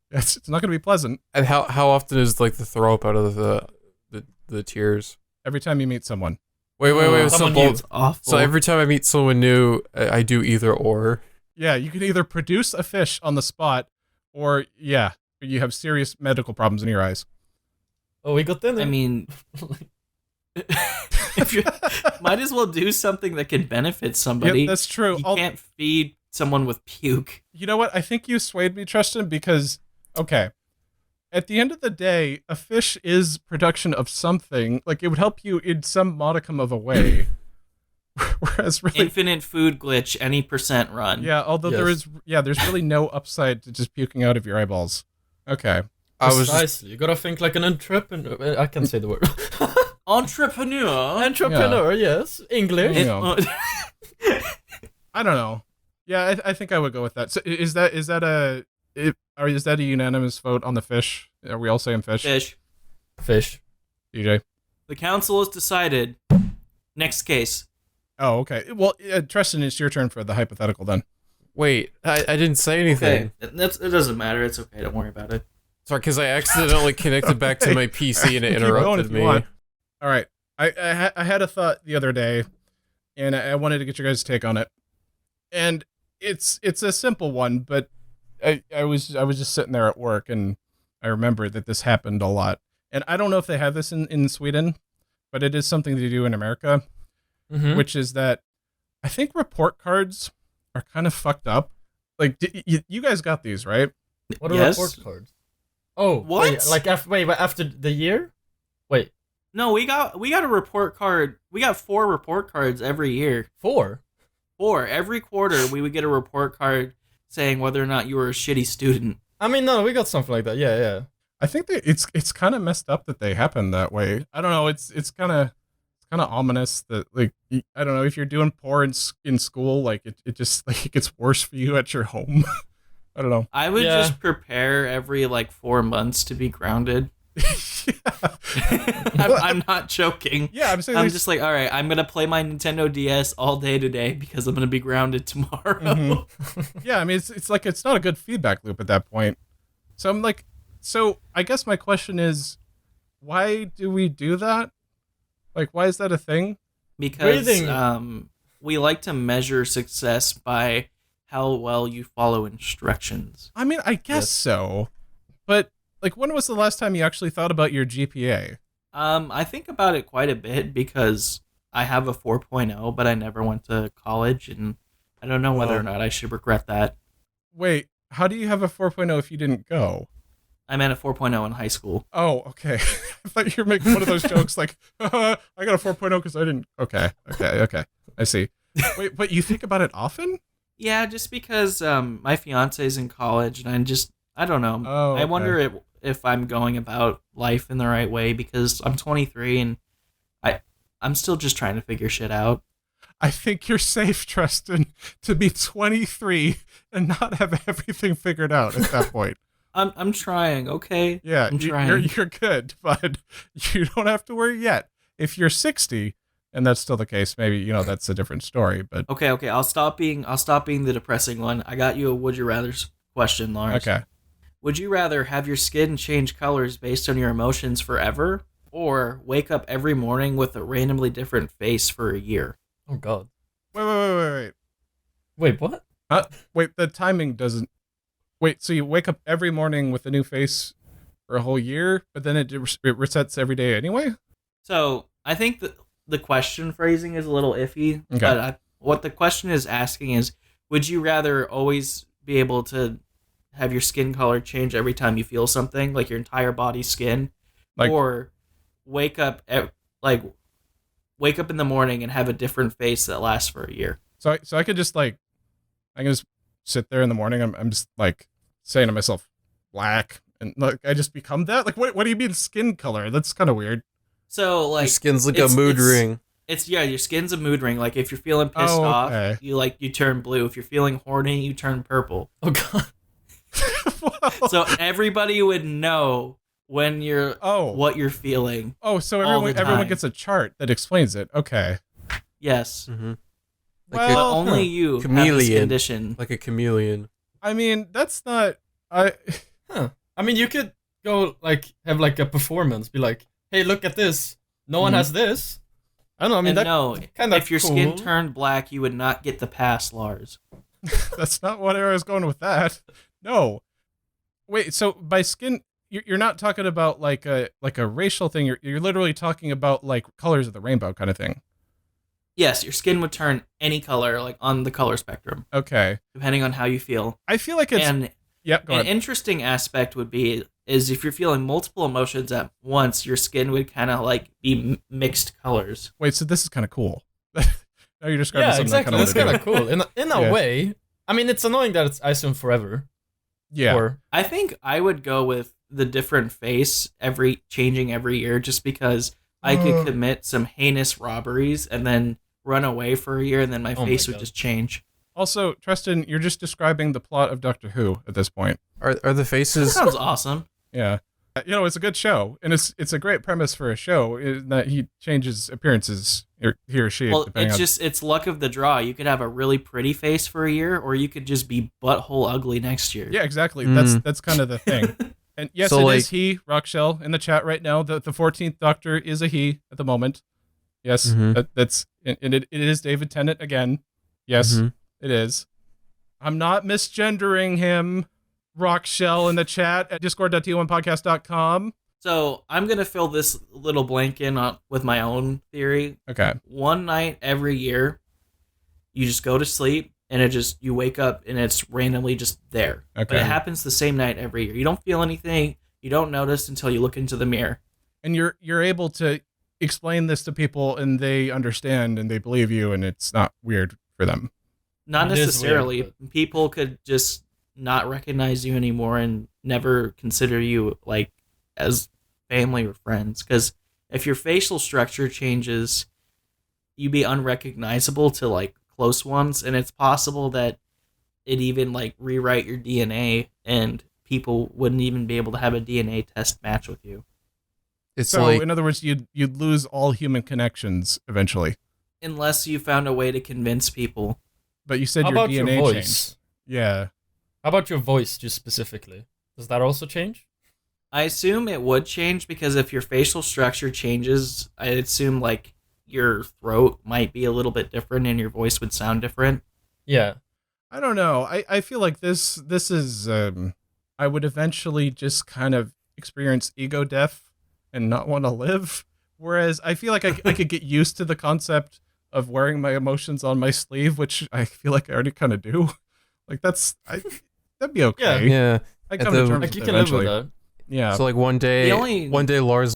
It's not going to be pleasant. And how often is like the throw up out of the tears? Every time you meet someone. Wait. So, Someone new. It's awful. so every time I meet someone new, I do either or. Yeah, you can either produce a fish on the spot, or yeah, you have serious medical problems in your eyes. Oh, we got dinner. I mean, if you might as well do something that can benefit somebody. Yep, that's true. You can't feed someone with puke. You know what? I think you swayed me, Tristan, because, okay, at the end of the day, a fish is production of something. Like, it would help you in some modicum of a way. Whereas really, Infinite food glitch, any percent run. yeah, although Yes. there's really no upside to just puking out of your eyeballs. Okay. I was just, Precisely. You gotta think like an entrepreneur. I can't say the word. Entrepreneur. Entrepreneur, yes. English. Yeah. I don't know. Yeah, I think I would go with that. So is that a unanimous vote on the fish? Are we all saying fish? Fish. Fish. DJ? The council has decided. Next case. Oh, okay. Well, Tristan, it's your turn for the hypothetical then. wait, I didn't say anything. Okay. It doesn't matter. It's okay. Don't worry about it. Sorry, because I accidentally connected back to my PC and it Keep going interrupted if you me. want. All right. I had a thought the other day, and I wanted to get your guys' take on it. And it's a simple one, but I was just sitting there at work, and I remembered that this happened a lot. And I don't know if they have this in Sweden, but it is something they do in America, Mm-hmm. which is that I think report cards are kind of fucked up. Like, you guys got these, right? What are Yes. report cards? Oh, What? Wait, like after the year? Wait, No, we got a report card. We got 4 report cards every year. 4? 4 every quarter. We would get a report card saying whether or not you were a shitty student. I mean, no, we got something like that. Yeah. I think that it's kind of messed up that they happen that way. I don't know. It's kind of ominous that, like, I don't know, if you're doing poor in school, like it just like it gets worse for you at your home. I don't know. I would Yeah. just prepare every like 4 months to be grounded. I'm not joking. Yeah, I'm saying I'm just like, all right, I'm gonna play my Nintendo DS all day today because I'm gonna be grounded tomorrow. Mhm. Yeah, I mean, it's like it's not a good feedback loop at that point. So I'm like, so I guess my question is, why do we do that? Like, why is that a thing? Because Breathing. we like to measure success by how well you follow instructions. I mean, I guess Yes. so, but like, when was the last time you actually thought about your GPA? I think about it quite a bit because I have a 4.0, but I never went to college, and I don't know whether or not I should regret that. Wait, how do you have a 4.0 if you didn't go? I meant a 4.0 in high school. Oh, okay. I thought you were making one of those jokes like, I got a 4.0 because I didn't. Okay. I see. Wait, but you think about it often? Yeah, just because my fiance's in college, and I don't know. Oh, I wonder if I'm going about life in the right way because I'm 23 and I'm still just trying to figure shit out. I think you're safe, Tristan, to be 23 and not have everything figured out at that point. I'm trying, okay? Yeah, I'm trying. you're good, but you don't have to worry yet. If you're 60, and that's still the case, maybe that's a different story. But Okay. I'll stop being the depressing one. I got you a would you rather question, Lawrence. okay, Would you rather have your skin change colors based on your emotions forever, or wake up every morning with a randomly different face for a year? Oh God. wait. Wait, what? Wait, the timing doesn't. Wait, so you wake up every morning with a new face for a whole year, but then it resets every day anyway? So I think the question phrasing is a little iffy, Okay. but what the question is asking is, would you rather always be able to have your skin color change every time you feel something, like your entire body skin, Like- or wake up in the morning and have a different face that lasts for a year? So I could just I can just sit there in the morning. I'm just like saying to myself, black, and like I just become that. Like, what do you mean skin color? That's kind of weird. So like Your skin's like a it's- mood it's- ring. It's your skin's a mood ring. Like if you're feeling pissed off, okay. you turn blue. If you're feeling horny, you turn purple. Oh God. Whoa. So everybody would know when you're what you're feeling. So all the everyone time. gets a chart that explains it. Okay. Yes, Mm-hmm. Well, but only you have this Chameleon. condition. Like a chameleon. I mean, that's not. Huh. I mean, you could go have a performance. Be like, hey, look at this. No one Mhm. has this. I don't know. I mean, And that no, kinda if your skin cool. turned black, you would not get the pass, Lars. That's not what I was going with that. No. Wait, so by skin you're not talking about like a racial thing. You're literally talking about like colors of the rainbow kind of thing. Yes, your skin would turn any color, like on the color spectrum, Okay. depending on how you feel. I feel like it's And Yep, go an ahead. interesting aspect would be is if you're feeling multiple emotions at once, your skin would kind of like be mixed colors. Wait, so this is kind of cool. Now you're describing Yeah, something exactly. I That's kind kind of of cool. In a Yeah. way. I mean, it's annoying that it's I assume forever. Yeah. Or I think I would go with the different face changing every year, just because I could commit some heinous robberies and then run away for a year, and then my Oh my face would God. just change. Also, Tristan, you're just describing the plot of Doctor Who at this point. Are the That faces? sounds awesome. Yeah. It's a good show, and it's a great premise for a show in that he changes appearances, or he or she, Well, depending it's luck of the draw. You could have a really pretty face for a year, or you could just be butthole ugly next year. Yeah, exactly. Mm. That's kind of the thing. And yes, So, it is he, Rockshell, in the chat right now. The 14th Doctor is a he at the moment. Yes, Mhm. that's and it is David Tennant again. Yes, Mhm. it is. I'm not misgendering him. Rockshell in the chat at discord.t1podcast.com. So I'm gonna fill this little blank in with my own theory. Okay. One night every year, you just go to sleep, and you wake up, and it's randomly just there. But Okay. it happens the same night every year. You don't feel anything. You don't notice until you look into the mirror. And you're able to explain this to people, and they understand, and they believe you, and it's not weird for them. Not It is necessarily. weird, People could just not recognize you anymore and never consider you like as family or friends. Because if your facial structure changes, you'd be unrecognizable to like close ones, and it's possible that it even like rewrite your DNA, and people wouldn't even be able to have a DNA test match with you. It's So, like in other words, you'd lose all human connections eventually. Unless you found a way to convince people. But you said How your about DNA your voice? changed. Yeah. How about your voice, just specifically? Does that also change? I assume it would change because if your facial structure changes, I assume like your throat might be a little bit different and your voice would sound different. Yeah. I don't know. I feel like this is I would eventually just kind of experience ego death and not want to live. Whereas I feel like I could get used to the concept of wearing my emotions on my sleeve, which I feel like I already kind of do. Like that'd be okay. yeah. I At come to the- terms Like with you it can live with eventually. that. Yeah. So like one day Lars,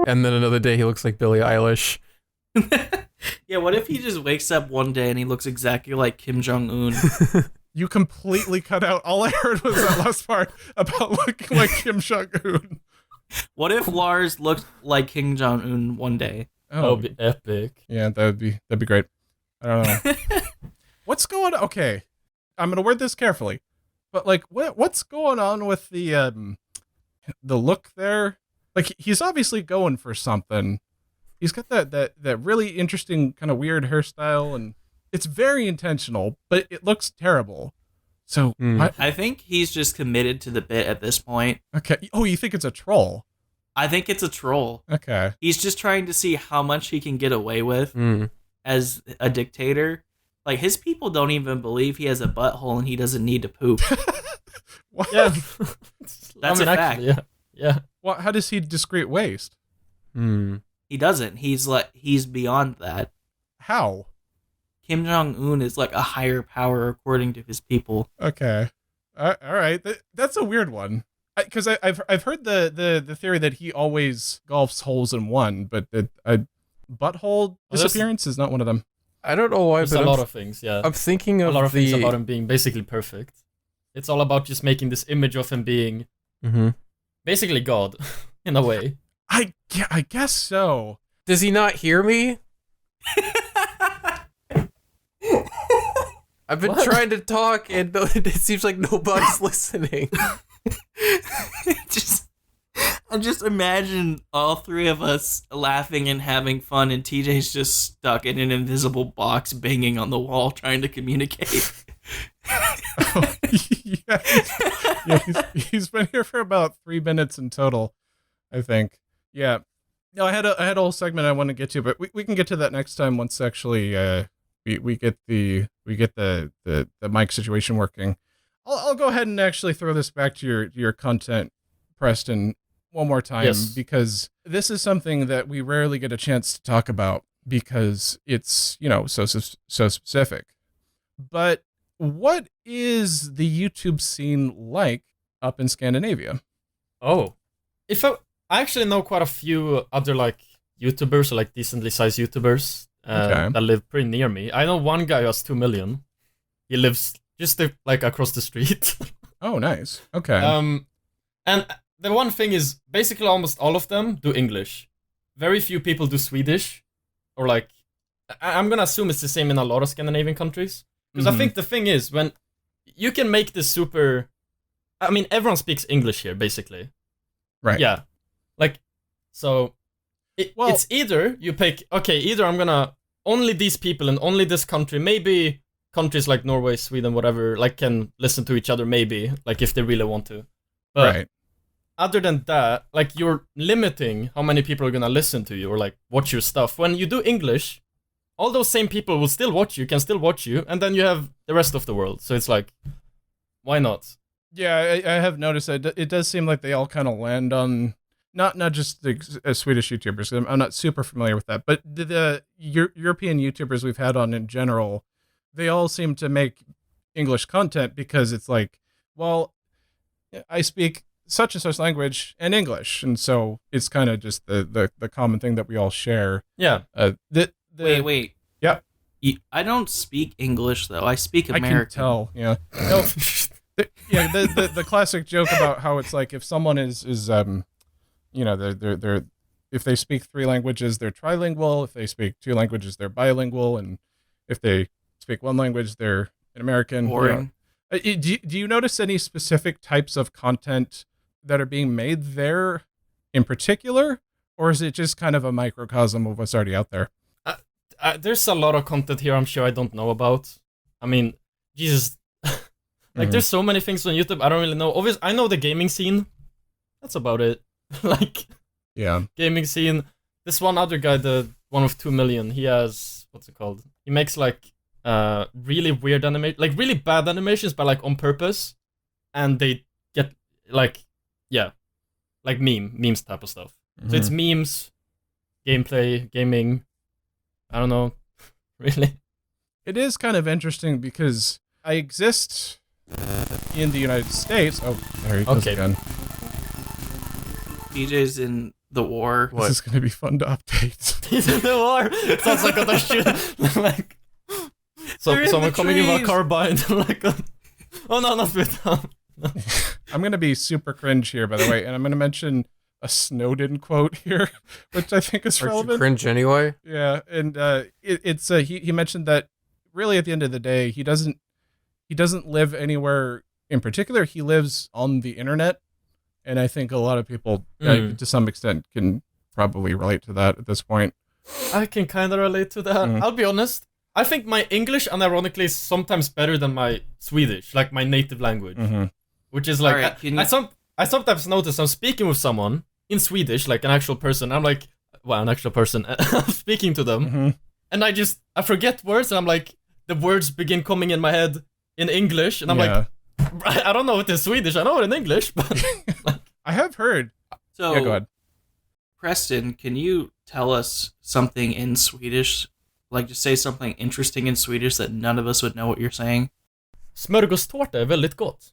and then another day he looks like Billie Eilish. Yeah, what if he just wakes up one day and he looks exactly like Kim Jong-un? You completely cut out. All I heard was that last part about looking like Kim Jong-un. What if Lars looked like Kim Jong-un one day? That would be epic. Yeah, that'd be great. I don't know. What's going on? Okay. I'm gonna word this carefully. But like what's going on with the look there? Like he's obviously going for something. He's got that really interesting kind of weird hairstyle, and it's very intentional, but it looks terrible. So I think he's just committed to the bit at this point. okay. Oh, you think it's a troll? I think it's a troll. Okay. He's just trying to see how much he can get away with Mm. as a dictator. Like, his people don't even believe he has a butthole and he doesn't need to poop. What? Yeah. That's a fact. Yeah. Yeah. Well, how does he discreet waste? Mm. He doesn't. He's beyond that. How? Kim Jong-un is like a higher power according to his people. Okay. All right. That's a weird one. Because I've heard the theory that he always golfs holes in one, but a butthole there's- disappearance is not one of them. I don't know why, There's but a lot of things, yeah. I'm thinking A of lot of the things about him being basically perfect. It's all about just making this image of him being Mhm. basically God, in a way. I guess so. Does he not hear me? I've been What? trying to talk and it seems like nobody's listening. I just imagine all three of us laughing and having fun, and TJ's just stuck in an invisible box banging on the wall trying to communicate. He's been here for about 3 minutes in total, I think. Yeah. No, I had a whole segment I want to get to, but we can get to that next time once actually we get the mic situation working. I'll go ahead and actually throw this back to your content, Preston, one more time, Yes. because this is something that we rarely get a chance to talk about because it's, so specific. But what is the YouTube scene like up in Scandinavia? Oh. I actually know quite a few other, like, YouTubers, or, like, decently sized YouTubers Okay. that live pretty near me. I know one guy who has 2 million. He lives just, like, across the street. Oh, nice. Okay. And the one thing is, basically almost all of them do English. Very few people do Swedish. Or, like, I'm gonna assume it's the same in a lot of Scandinavian countries. Because I Mhm. think the thing is, when you can make this super... I mean, everyone speaks English here, basically. Right. Yeah. Like, so Well- it's either you pick, okay, either I'm gonna, only these people in only this country, maybe countries like Norway, Sweden, whatever, like, can listen to each other, maybe, like, if they really want to. But Right. other than that, like, you're limiting how many people are gonna listen to you or, like, watch your stuff. When you do English, all those same people will still watch you, can still watch you, and then you have the rest of the world. So it's like, why not? Yeah, I have noticed that it does seem like they all kind of land on not just the Swedish YouTubers. I'm not super familiar with that, but the European YouTubers we've had on in general, they all seem to make English content because it's like, well, I speak such and such language and English, and so it's kind of just the common thing that we all share. Yeah. Wait. Yeah. I don't speak English, though. I speak I American. can tell. Yeah. No, the classic joke about how it's like if someone is they're if they speak 3 languages they're trilingual, if they speak 2 languages they're bilingual, and if they speak 1 language they're an American. Boring. Do you notice any specific types of content that are being made there in particular, or is it just kind of a microcosm of what's already out there? There's a lot of content here I'm sure I don't know about. I mean, Jesus. Like, there's so many things on YouTube I don't really know. Obviously, I know the gaming scene. That's about it. Like, Yeah. gaming scene. This one other guy, the one with 2 million, he has, what's it called? He makes, like, really weird like, really bad animations, but, like, on purpose. And they get, like, yeah, like memes type of stuff. So it's memes, gameplay, gaming. I don't know, really. It is kind of interesting because I exist in the United States. Oh, there he goes again. DJ's in the war. This is going to be fun to update. He's in the war. Sounds like a shit. Like, someone coming in with a carbine. Like, oh no, not Vietnam. No. I'm going to be super cringe here, by the way, and I'm going to mention a Snowden quote here, which I think is relevant. Aren't you cringe anyway? Yeah, and he mentioned that really at the end of the day, he doesn't live anywhere in particular. He lives on the internet, and I think a lot of people, to some extent, can probably relate to that at this point. I can kind of relate to that. I'll be honest. I think my English, unironically, is sometimes better than my Swedish, like my native language, which is like right, I sometimes notice I'm speaking with someone in Swedish, like an actual person. I'm like, well, an actual person. I'm speaking to them, and I forget words, and I'm like, the words begin coming in my head in English, and I'm like, I don't know it in Swedish. I know it in English, but like, I have heard. So, yeah, go ahead. Preston, can you tell us something in Swedish? Like, just say something interesting in Swedish that none of us would know what you're saying. Smörgåstårta är väldigt gott.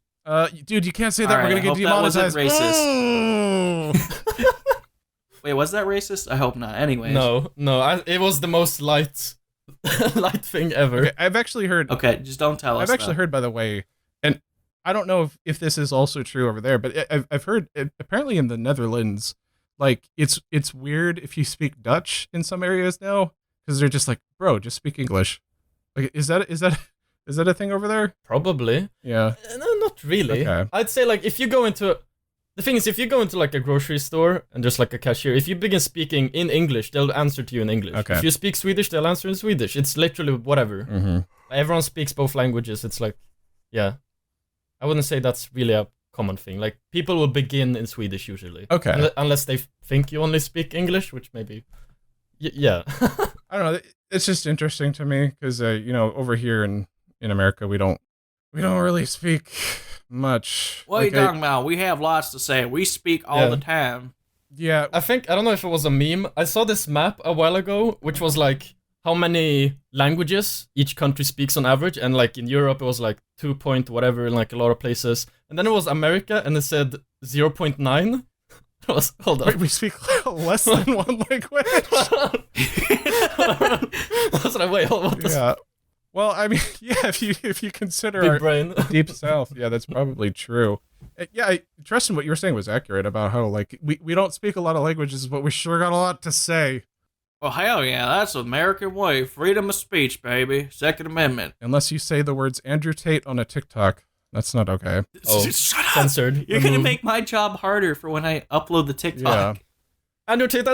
Dude, you can't say that. Right, we're gonna get demonetized. That wasn't racist. Wait, was that racist? I hope not. Anyways. No, it was the most light thing ever. Okay, I've actually heard. Okay, just don't tell us. I've actually heard, by the way, and I don't know if this is also true over there, but I've heard apparently in the Netherlands, like it's weird if you speak Dutch in some areas now because they're just like, bro, just speak English. Like, is that a thing over there? Probably. Yeah. No, not really. Okay. I'd say, like, if you go into like a grocery store and there's like a cashier, if you begin speaking in English, they'll answer to you in English. Okay. If you speak Swedish, they'll answer in Swedish. It's literally whatever. Everyone speaks both languages. It's like, yeah. I wouldn't say that's really a common thing. Like, people will begin in Swedish usually. Okay. Unless they think you only speak English, which maybe, yeah. I don't know. It's just interesting to me because over here in America we don't really speak much. What are you talking about? We have lots to say. We speak all the time. Yeah. I don't know if it was a meme. I saw this map a while ago, which was like how many languages each country speaks on average, and like in Europe it was like 2 point whatever in like a lot of places, and then it was America and it said 0.9. Hold on. Wait, we speak less than one language. That's what I wait. What yeah. Well, I mean, yeah. If you consider Big our brain. deep south, yeah, that's probably true. Yeah, Tristan, what you were saying was accurate about how like we don't speak a lot of languages, but we sure got a lot to say. Well, hell yeah, that's the American way. Freedom of speech, baby. Second Amendment. Unless you say the words Andrew Tate on a TikTok. That's not okay. Oh, shut up. Censored. You're going to make my job harder for when I upload the TikTok. Yeah. Andrew Tate.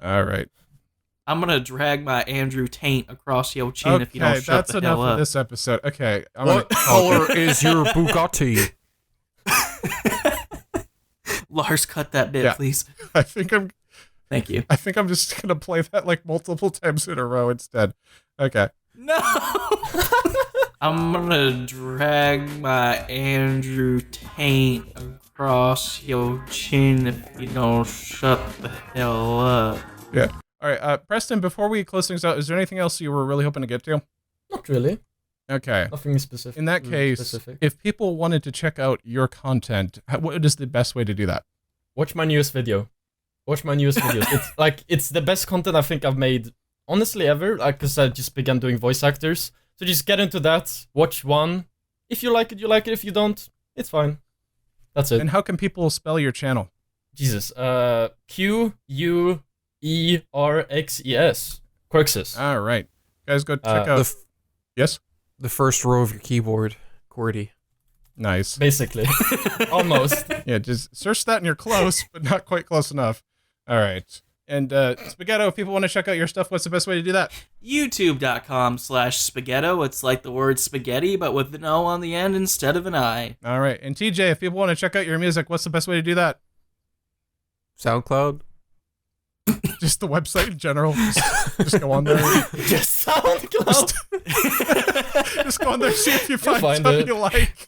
All right. I'm going to drag my Andrew Taint across your chin if you don't shut the hell up. That's enough of this episode. Okay. What color is your Bugatti? Lars, cut that bit, please. Thank you. I think I'm just going to play that like multiple times in a row instead. Okay. No! I'm gonna drag my Andrew Taint across your chin if you don't shut the hell up. Yeah. All right, Preston, before we close things out, is there anything else you were really hoping to get to? Not really. Okay. Nothing specific. In that case, if people wanted to check out your content, what is the best way to do that? Watch my newest video. It's the best content I think I've made, honestly, ever. Like, because I just began doing voice actors. So just get into that, watch one. If you like it, you like it. If you don't, it's fine. That's it. And how can people spell your channel? Jesus. Querxes. Querxes. All right. Guys, go check out... Yes? The first row of your keyboard, QWERTY. Nice. basically. Almost. Yeah, just search that and you're close, but not quite close enough. All right. And Spaghetto, if people want to check out your stuff, what's the best way to do that? YouTube.com/spaghetto. It's like the word spaghetti, but with an O on the end instead of an I. All right. And TJ, if people want to check out your music, what's the best way to do that? SoundCloud. Just the website in general. Just go on there. Just SoundCloud. Just go on there, see if you find find something it. you like.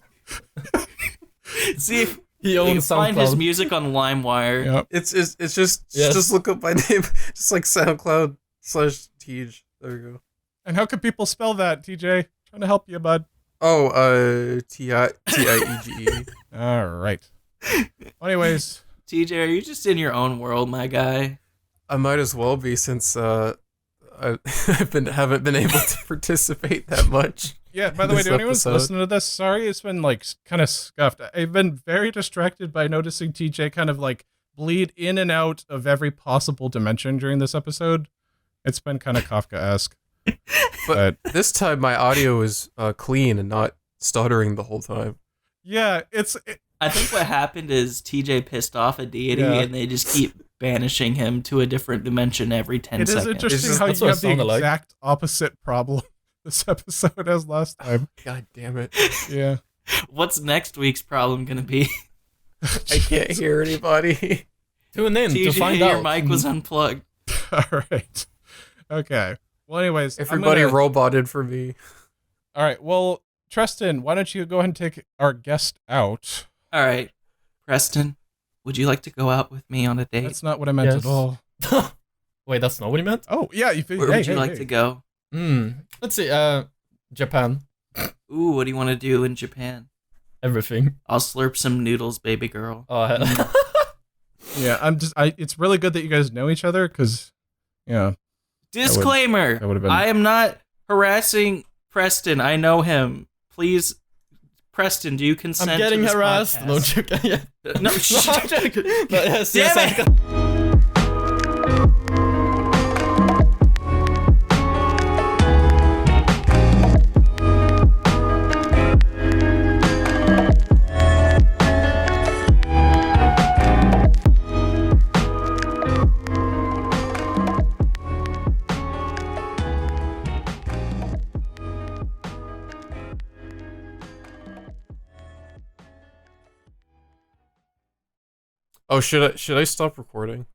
See if He you can owns find his SoundCloud. music on LimeWire. Yep. It's just Yes. just look up my name, just like SoundCloud/Tej. There you go. And how can people spell that, TJ? Trying to help you, bud. Oh, Tiege. All right. Anyways, TJ, are you just in your own world, my guy? I might as well be since I haven't been able to participate that much. yeah, by the way, This to anyone's episode. listening to this, sorry it's been like kind of scuffed. I've been very distracted by noticing TJ kind of like bleed in and out of every possible dimension during this episode. It's been kind of Kafka-esque. But this time my audio is clean and not stuttering the whole time. Yeah, I think what happened is TJ pissed off a deity, Yeah. and they just keep banishing him to a different dimension every 10 it is seconds. interesting just- how that's you what it have the sounded like. exact opposite problem this episode as last time. God damn it. Yeah. What's next week's problem gonna be? I can't hear anybody. Tune in to TJ, find your out. mic was unplugged. All right. Okay. Well, anyways, I'm Everybody gonna- roboted for me. All right. Well, Tristan, why don't you go ahead and take our guest out? All right, Preston, would you like to go out with me on a date? That's not what I meant Yes. at all. Wait, that's not what he meant? Oh, yeah. Where would you like to go? Let's see. Japan. Ooh, what do you want to do in Japan? Everything. I'll slurp some noodles, baby girl. Oh, hell. Yeah, it's really good that you guys know each other because, yeah. Disclaimer: that would've been- I am not harassing Preston. I know him. Please, Preston, do you consent? I'm getting to this harassed. podcast? No, joking. Yeah. No, I'm joking. But yes, Damn yes, it! Oh, should I stop recording?